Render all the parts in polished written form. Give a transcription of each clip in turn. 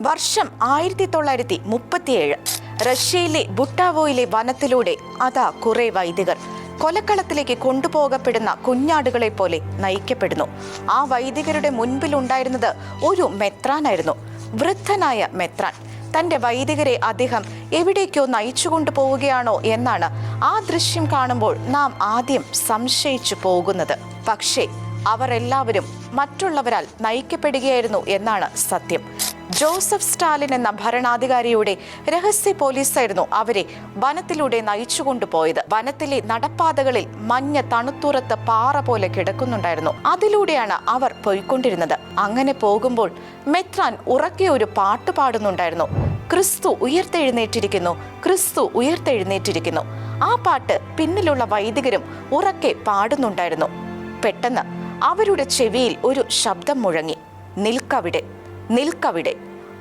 വർഷം 1937. റഷ്യയിലെ ബുട്ടാവോയിലെ വനത്തിലൂടെ അതാ കുറെ വൈദികർ കൊലക്കളത്തിലേക്ക് കൊണ്ടുപോകപ്പെടുന്ന കുഞ്ഞാടുകളെ പോലെ നയിക്കപ്പെടുന്നു. ആ വൈദികരുടെ മുൻപിലുണ്ടായിരുന്നത് ഒരു മെത്രാനായിരുന്നു, വൃദ്ധനായ മെത്രാൻ. തന്റെ വൈദികരെ അദ്ദേഹം എവിടേക്കോ നയിച്ചുകൊണ്ടു പോവുകയാണോ എന്നാണ് ആ ദൃശ്യം കാണുമ്പോൾ നാം ആദ്യം സംശയിച്ചു പോകുന്നത്. പക്ഷേ അവർ എല്ലാവരും മറ്റുള്ളവരാൽ നയിക്കപ്പെടുകയായിരുന്നു എന്നാണ് സത്യം. ജോസഫ് സ്റ്റാലിൻ എന്ന ഭരണാധികാരിയുടെ രഹസ്യ പോലീസായിരുന്നു അവരെ വനത്തിലൂടെ നയിച്ചുകൊണ്ടുപോയത്. വനത്തിലെ നടപ്പാതകളിൽ മഞ്ഞ തണുത്തുറത്ത് പാറ പോലെ കിടക്കുന്നുണ്ടായിരുന്നു. അതിലൂടെയാണ് അവർ പോയിക്കൊണ്ടിരുന്നത്. അങ്ങനെ പോകുമ്പോൾ മെത്രാൻ ഉറക്കെ ഒരു പാട്ട് പാടുന്നുണ്ടായിരുന്നു. ക്രിസ്തു ഉയർത്തെഴുന്നേറ്റിരിക്കുന്നു, ക്രിസ്തു ഉയർത്തെഴുന്നേറ്റിരിക്കുന്നു. ആ പാട്ട് പിന്നിലുള്ള വൈദികരും ഉറക്കെ പാടുന്നുണ്ടായിരുന്നു. പെട്ടെന്ന് അവരുടെ ചെവിയിൽ ഒരു ശബ്ദം മുഴങ്ങി, നിൽക്കവിടെ, നിൽക്കവിടെ.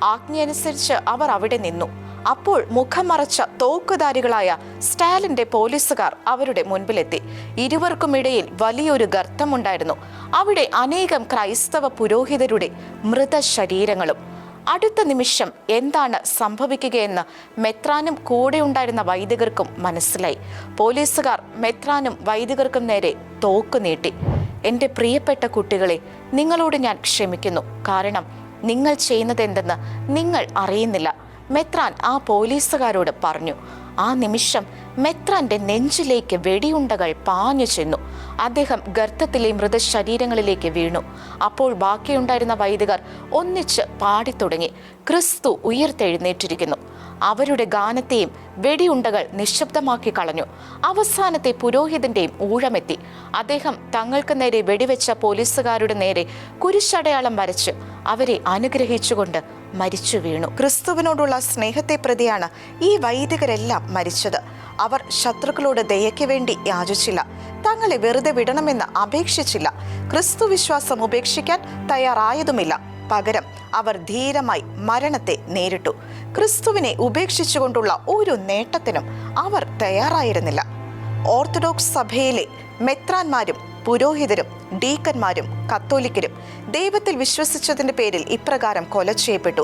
ആജ്ഞയനുസരിച്ച് അവർ അവിടെ നിന്നു. അപ്പോൾ മുഖം മറച്ച തോക്കുധാരികളായ സ്റ്റാലിന്റെ പോലീസുകാർ അവരുടെ മുൻപിലെത്തി. ഇരുവർക്കുമിടയിൽ വലിയൊരു ഗർത്തമുണ്ടായിരുന്നു. അവിടെ അനേകം ക്രൈസ്തവ പുരോഹിതരുടെ മൃതശരീരങ്ങളും. അടുത്ത നിമിഷം എന്താണ് സംഭവിക്കുകയെന്ന് മെത്രാനും കൂടെ ഉണ്ടായിരുന്ന വൈദികർക്കും മനസ്സിലായി. പോലീസുകാർ മെത്രാനും വൈദികർക്കും നേരെ തോക്ക് നീട്ടി. എൻ്റെ പ്രിയപ്പെട്ട കുട്ടികളെ, നിങ്ങളോട് ഞാൻ ക്ഷമിക്കുന്നു. കാരണം നിങ്ങൾ ചെയ്യുന്നത് എന്തെന്ന് നിങ്ങൾ അറിയുന്നില്ല, മെത്രാൻ ആ പോലീസുകാരോട് പറഞ്ഞു. ആ നിമിഷം മെത്രാന്റെ നെഞ്ചിലേക്ക് വെടിയുണ്ടകൾ പാഞ്ഞു ചെന്നു. അദ്ദേഹം ഗർത്തത്തിലെ മൃതശരീരങ്ങളിലേക്ക് വീണു. അപ്പോൾ ബാക്കിയുണ്ടായിരുന്ന വൈദികർ ഒന്നിച്ച് പാടിത്തുടങ്ങി, ക്രിസ്തു ഉയർത്തെഴുന്നേറ്റിരിക്കുന്നു. അവരുടെ ഗാനത്തെയും വെടിയുണ്ടകൾ നിശബ്ദമാക്കി കളഞ്ഞു. അവസാനത്തെ പുരോഹിതന്റെയും ഊഴമെത്തി. അദ്ദേഹം തങ്ങൾക്ക് നേരെ വെടിവെച്ച പോലീസുകാരുടെ നേരെ കുരിശടയാളം വരച്ച് അവരെ അനുഗ്രഹിച്ചുകൊണ്ട് മരിച്ചു വീണു. ക്രിസ്തുവിനോടുള്ള സ്നേഹത്തെ പ്രതിയാണ് ഈ വൈദികരെല്ലാം മരിച്ചത്. അവർ ശത്രുക്കളോട് ദയയ്ക്ക് വേണ്ടി യാചിച്ചില്ല, തങ്ങളെ വെറുതെ വിടണമെന്ന് അപേക്ഷിച്ചില്ല, ക്രിസ്തു വിശ്വാസം ഉപേക്ഷിക്കാൻ തയ്യാറായതുമില്ല. പകരം അവർ ധീരമായി മരണത്തെ നേരിട്ടു. ക്രിസ്തുവിനെ ഉപേക്ഷിച്ചുകൊണ്ടുള്ള ഒരു നേട്ടത്തിനും അവർ തയ്യാറായിരുന്നില്ല. ഓർത്തഡോക്സ് സഭയിലെ മെത്രാന്മാരും പുരോഹിതരും ഡീക്കന്മാരും കത്തോലിക്കരും ദൈവത്തിൽ വിശ്വസിച്ചതിന്റെ പേരിൽ ഇപ്രകാരം കൊല ചെയ്യപ്പെട്ടു.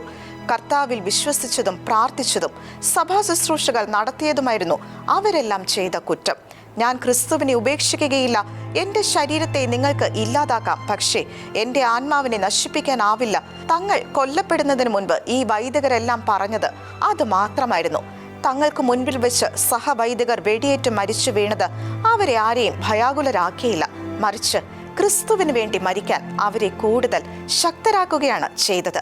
കർത്താവിൽ വിശ്വസിച്ചതും പ്രാർത്ഥിച്ചതും സഭാ ശുശ്രൂഷകൾ നടത്തിയതുമായിരുന്നു അവരെല്ലാം ചെയ്ത കുറ്റം. ഞാൻ ക്രിസ്തുവിനെ ഉപേക്ഷിക്കുകയില്ല. എൻ്റെ ശരീരത്തെ നിങ്ങൾക്ക് ഇല്ലാതാക്കാം, പക്ഷേ എൻ്റെ ആത്മാവിനെ നശിപ്പിക്കാനാവില്ല. തങ്ങൾ കൊല്ലപ്പെടുന്നതിന് മുൻപ് ഈ വൈദികരെല്ലാം പറഞ്ഞത് അത് മാത്രമായിരുന്നു. തങ്ങൾക്ക് മുൻപിൽ വെച്ച് സഹവൈദികർ വെടിയേറ്റ് മരിച്ചു വീണത് അവരെ ആരെയും ഭയാകുലരാക്കിയില്ല, മറിച്ച് ക്രിസ്തുവിന് വേണ്ടി മരിക്കാൻ അവരെ കൂടുതൽ ശക്തരാക്കുകയാണ് ചെയ്തത്.